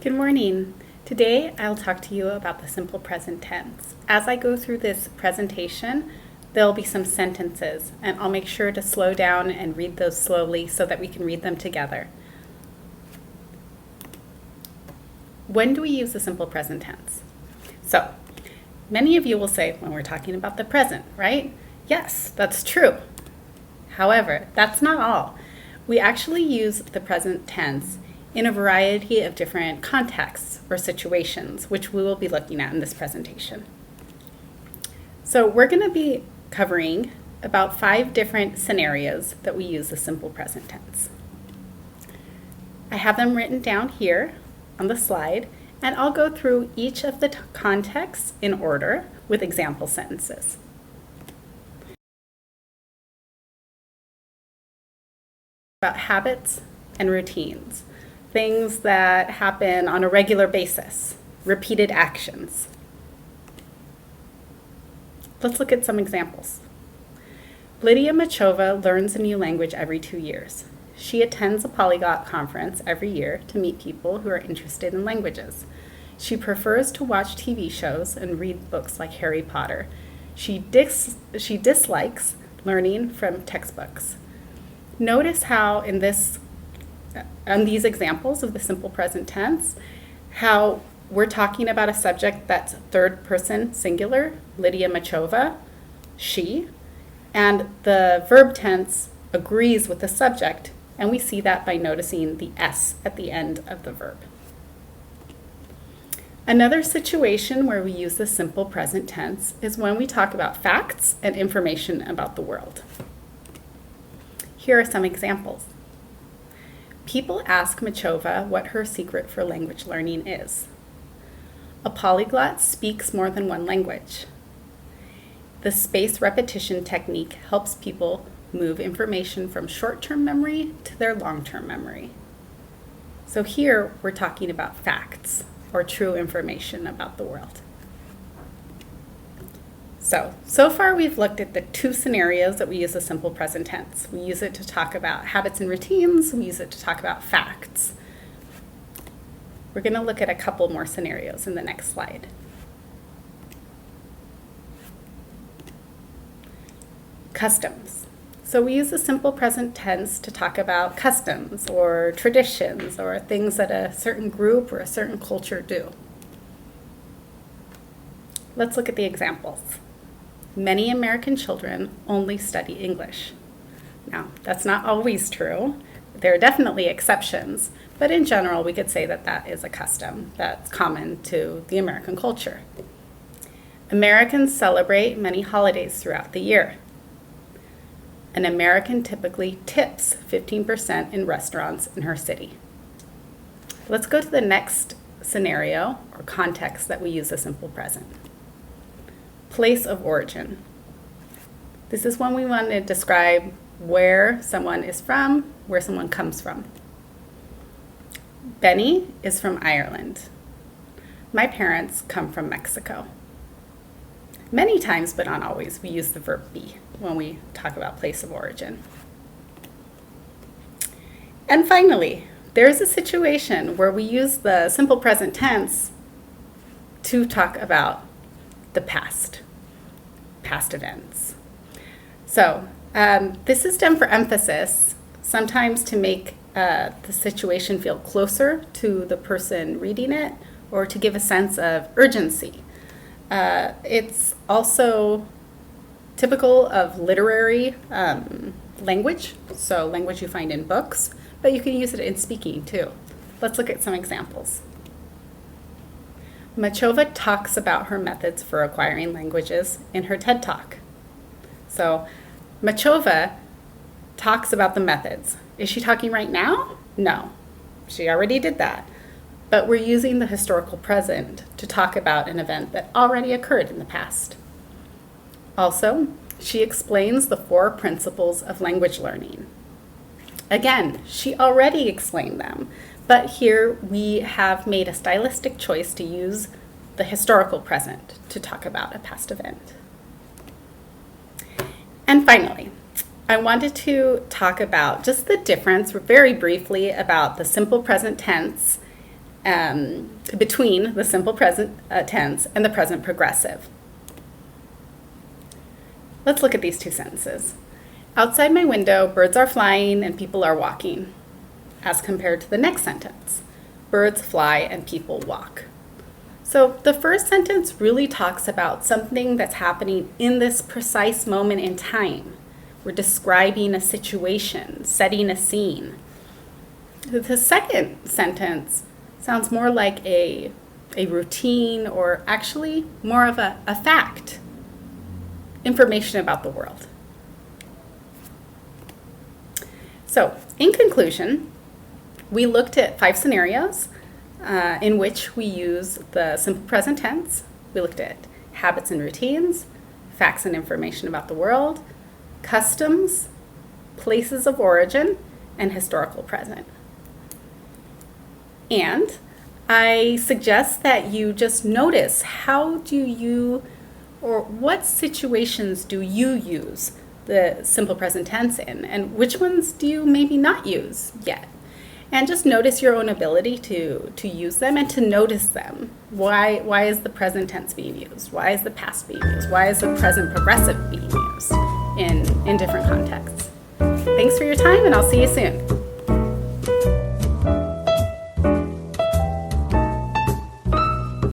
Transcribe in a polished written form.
Good morning. Today I'll talk to you about the simple present tense. As I go through this presentation, there'll be some sentences, and I'll make sure to slow down and read those slowly so that we can read them together. When do we use the simple present tense? So, many of you will say, when we're talking about the present, right? Yes, that's true. However, that's not all. We actually use the present tense in a variety of different contexts or situations, which we will be looking at in this presentation. So we're going to be covering about 5 different scenarios that we use the simple present tense. I have them written down here on the slide, and I'll go through each of the contexts in order with example sentences. About habits and routines. Things that happen on a regular basis, repeated actions. Let's look at some examples. Lydia Machova learns a new language every 2 years. She attends a polyglot conference every year to meet people who are interested in languages. She prefers to watch TV shows and read books like Harry Potter. She dislikes learning from textbooks. Notice how in these examples of the simple present tense, how we're talking about a subject that's third person singular, Lydia Machova, she, and the verb tense agrees with the subject, and we see that by noticing the S at the end of the verb. Another situation where we use the simple present tense is when we talk about facts and information about the world. Here are some examples. People ask Machova what her secret for language learning is. A polyglot speaks more than one language. The space repetition technique helps people move information from short-term memory to their long-term memory. So here we're talking about facts or true information about the world. So far we've looked at the 2 scenarios that we use the simple present tense. We use it to talk about habits and routines. We use it to talk about facts. We're going to look at a couple more scenarios in the next slide. Customs. So we use the simple present tense to talk about customs or traditions or things that a certain group or a certain culture do. Let's look at the examples. Many American children only study English. Now, that's not always true. There are definitely exceptions, but in general, we could say that that is a custom that's common to the American culture. Americans celebrate many holidays throughout the year. An American typically tips 15% in restaurants in her city. Let's go to the next scenario or context that we use the simple present. Place of origin. This is when we want to describe where someone is from, where someone comes from. Benny is from Ireland. My parents come from Mexico. Many times, but not always, we use the verb be when we talk about place of origin. And finally, there's a situation where we use the simple present tense to talk about the past events. So this is done for emphasis, sometimes to make the situation feel closer to the person reading it or to give a sense of urgency. It's also typical of literary language, so language you find in books, but you can use it in speaking too. Let's look at some examples. Machova talks about her methods for acquiring languages in her TED Talk. So Machova talks about the methods. Is she talking right now? No, she already did that. But we're using the historical present to talk about an event that already occurred in the past. Also, she explains the 4 principles of language learning. Again, she already explained them, but here we have made a stylistic choice to use the historical present to talk about a past event. And finally, I wanted to talk about just the difference very briefly about the simple present tense between the simple present tense and the present progressive. Let's look at these two sentences. Outside my window, birds are flying and people are walking, as compared to the next sentence. Birds fly and people walk. So the first sentence really talks about something that's happening in this precise moment in time. We're describing a situation, setting a scene. The second sentence sounds more like a routine, or actually more of a fact, information about the world. So, in conclusion, we looked at 5 scenarios in which we use the simple present tense. We looked at habits and routines, facts and information about the world, customs, places of origin, and historical present. And I suggest that you just notice, how do you, or what situations do you use the simple present tense in, and which ones do you maybe not use yet? And just notice your own ability to use them and to notice them. Why is the present tense being used? Why is the past being used? Why is the present progressive being used in different contexts? Thanks for your time, and I'll see you soon.